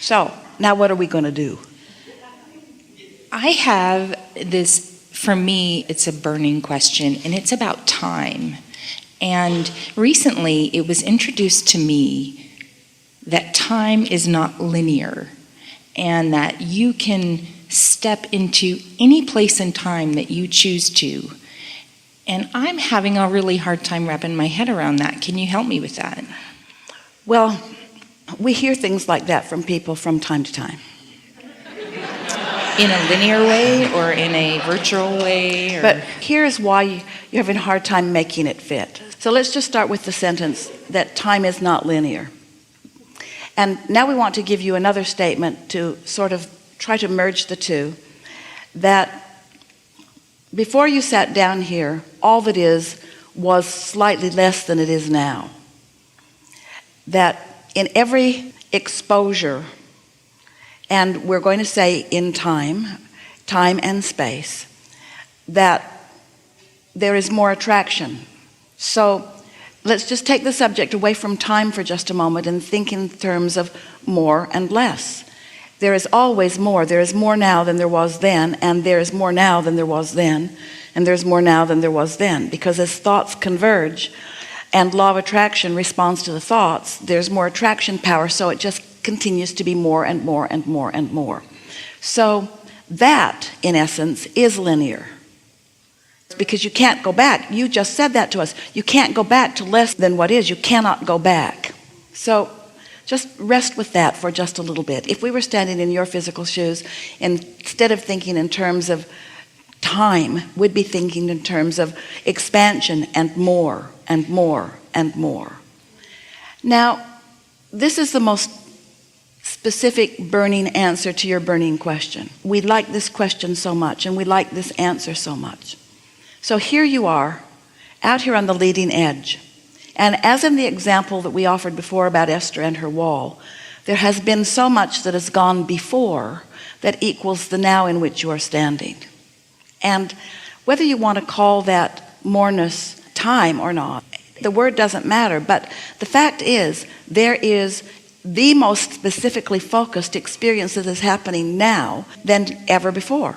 So now what are we going to do? I have this, for me, it's a burning question, and it's about time. And recently, it was introduced to me that time is not linear, and that you can step into any place in time that you choose to. And I'm having a really hard time wrapping my head around that. Can you help me with that? Well, we hear things like that from people from time to time. In a linear way or in a virtual way? Or... But here's why you're having a hard time making it fit. So let's just start with the sentence that time is not linear. And now we want to give you another statement to sort of try to merge the two. That before you sat down here, all that is was slightly less than it is now. That in every exposure, and we're going to say in time and space, that there is more attraction. So let's just take the subject away from time for just a moment and think in terms of more and less. There is always more. There is more now than there was then, and there is more now than there was then, and there's more now than there was then. Because as thoughts converge and law of attraction responds to the thoughts, there's more attraction power, so it just continues to be more and more and more and more. So that, in essence, is linear. Because you can't go back. You just said that to us. You can't go back to less than what is. You cannot go back. So just rest with that for just a little bit. If we were standing in your physical shoes, instead of thinking in terms of time, we'd be thinking in terms of expansion and more and more and more. Now, this is the most specific burning answer to your burning question. We like this question so much, and we like this answer so much. So here you are, out here on the leading edge. And as in the example that we offered before about Esther and her wall, there has been so much that has gone before that equals the now in which you are standing. And whether you want to call that moreness time or not, the word doesn't matter. But the fact is, there is the most specifically focused experience that is happening now than ever before.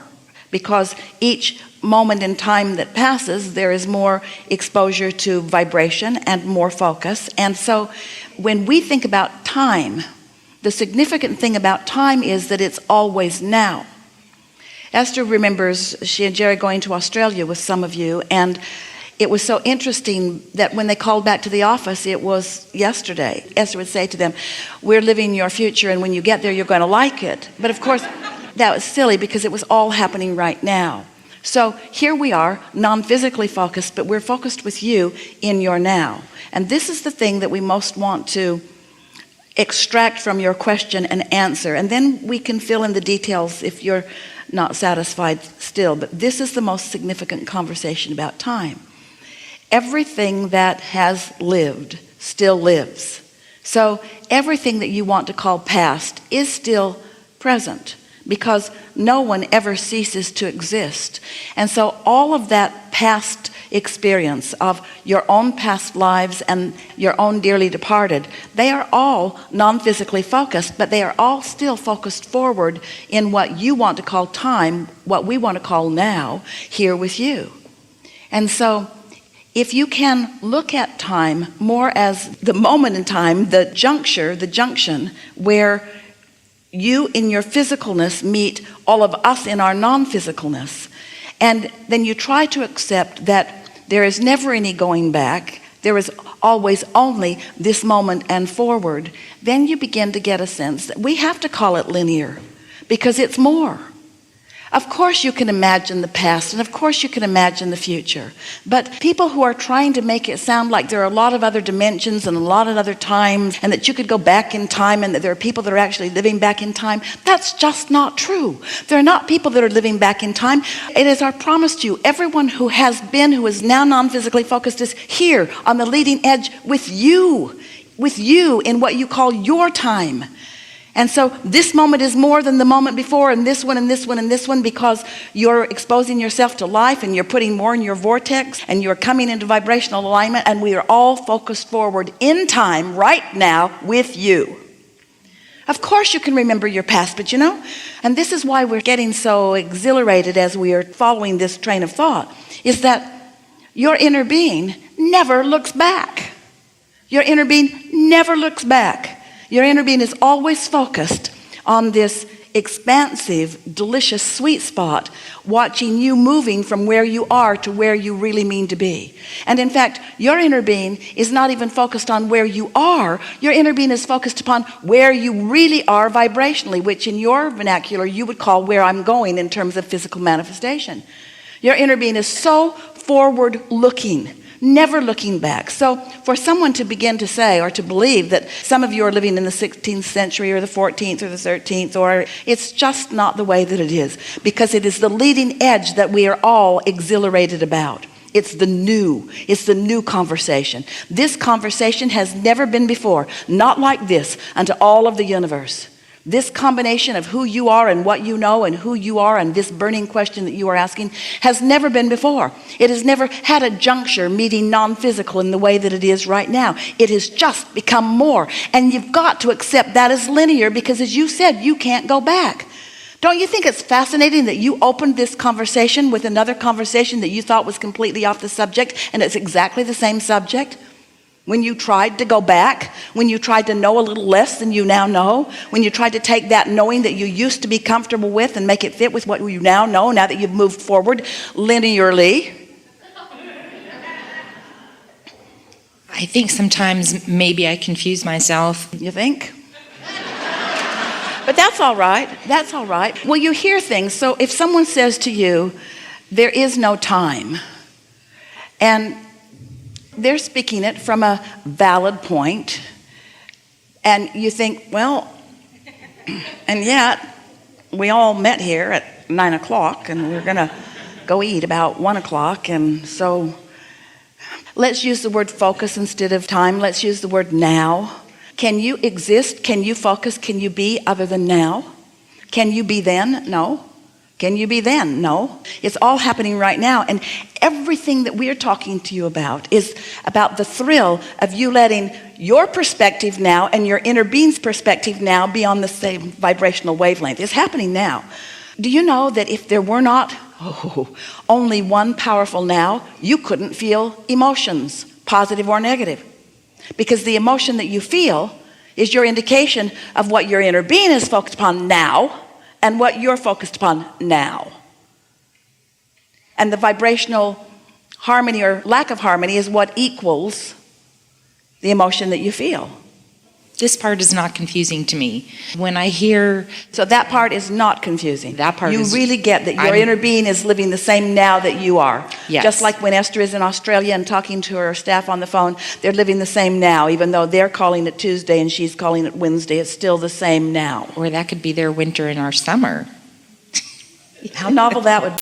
Because each moment in time that passes, there is more exposure to vibration and more focus. And so when we think about time, the significant thing about time is that it's always now. Esther remembers she and Jerry going to Australia with some of you, and it was so interesting that when they called back to the office, it was yesterday. Esther would say to them, "We're living your future, and when you get there, you're going to like it." But of course, that was silly because it was all happening right now. So here we are, non-physically focused, but we're focused with you in your now. And this is the thing that we most want to extract from your question and answer. And then we can fill in the details if you're not satisfied still. But this is the most significant conversation about time. Everything that has lived still lives. So everything that you want to call past is still present, because no one ever ceases to exist. And so all of that past experience of your own past lives and your own dearly departed, they are all non-physically focused, but they are all still focused forward in what you want to call time, what we want to call now, here with you. And so if you can look at time more as the moment in time, the junction where you in your physicalness meet all of us in our non-physicalness, and then you try to accept that there is never any going back, there is always only this moment and forward, then you begin to get a sense that we have to call it linear, because it's more. Of course you can imagine the past, and of course you can imagine the future. But people who are trying to make it sound like there are a lot of other dimensions and a lot of other times, and that you could go back in time, and that there are people that are actually living back in time, that's just not true. There are not people that are living back in time. It is our promise to you, everyone who has been, who is now non-physically focused, is here on the leading edge with you in what you call your time. And so this moment is more than the moment before, and this one and this one and this one, because you're exposing yourself to life, and you're putting more in your vortex, and you're coming into vibrational alignment, and we are all focused forward in time right now with you. Of course you can remember your past, but and this is why we're getting so exhilarated as we are following this train of thought, is that your inner being never looks back. Your inner being never looks back. Your inner being is always focused on this expansive, delicious sweet spot, watching you moving from where you are to where you really mean to be. And in fact, your inner being is not even focused on where you are. Your inner being is focused upon where you really are vibrationally, which in your vernacular you would call where I'm going in terms of physical manifestation. Your inner being is so forward looking, never looking back. So for someone to begin to say or to believe that some of you are living in the 16th century or the 14th or the 13th, or it's just not the way that it is, because it is the leading edge that we are all exhilarated about. It's the new conversation. This conversation has never been before, not like this, unto all of the universe. This combination of who you are and what you know and who you are and this burning question that you are asking has never been before. It has never had a juncture meeting non-physical in the way that it is right now. It has just become more. And you've got to accept that as linear, because as you said, you can't go back. Don't you think it's fascinating that you opened this conversation with another conversation that you thought was completely off the subject, and it's exactly the same subject? When you tried to go back, when you tried to know a little less than you now know, when you tried to take that knowing that you used to be comfortable with and make it fit with what you now know, now that you've moved forward linearly. I think sometimes maybe I confuse myself. You think? But that's all right. That's all right. Well, you hear things. So if someone says to you, there is no time, and they're speaking it from a valid point, and you think, well, and yet we all met here at 9 o'clock and we're gonna go eat about 1 o'clock, and so let's use the word focus instead of time. Let's use the word now. Can you exist? Can you focus? Can you be other than now? Can you be then? No. Can you be then? No. It's all happening right now. And everything that we're talking to you about is about the thrill of you letting your perspective now and your inner being's perspective now be on the same vibrational wavelength. It's happening now. Do you know that if there were not only one powerful now, you couldn't feel emotions, positive or negative? Because the emotion that you feel is your indication of what your inner being is focused upon now, and what you're focused upon now. And the vibrational harmony or lack of harmony is what equals the emotion that you feel. This part is not confusing to me. When I hear... So that part is not confusing. That part you is... really get that your inner being is living the same now that you are. Yes. Just like when Esther is in Australia and talking to her staff on the phone, they're living the same now. Even though they're calling it Tuesday and she's calling it Wednesday, it's still the same now. Or that could be their winter and our summer. How novel that would be.